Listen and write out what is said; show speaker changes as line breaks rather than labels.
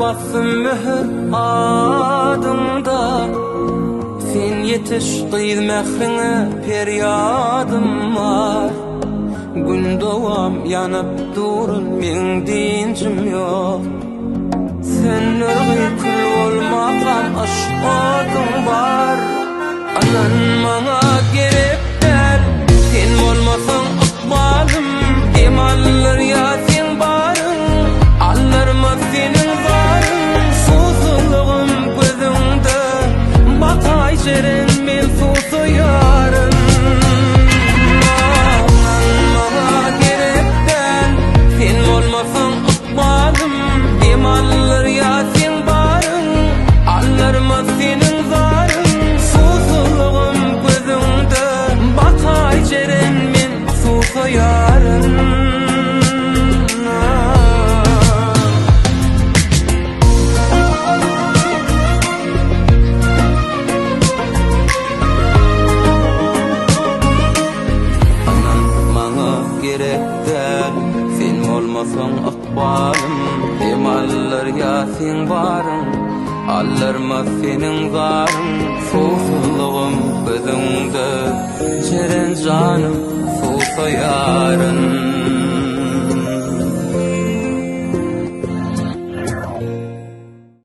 kalmasın mühür adımda. Sen yetiş kıyıl mehrine peryadım var. Gün doğam yanıp durun men dincim yok. Sen ırgı kül olmagan aşkın var. Anan bana gerek der, sen olmasan akbalım. Emallar ya sen barın, allarma senin varın. Susuzluğum gözümde, bakay jeren men susuyarım. Anan bana gerek der, sen olmasan akbalım. Emallar ya sen barın, allarma senin varın. Susuzluğum gözümde, bakay jeren men susuyarım. Sen olmasan akbalım, emallar ya sen varın, allarma senin varın. Susuzluğum gözümde, jeren canım susuyarın.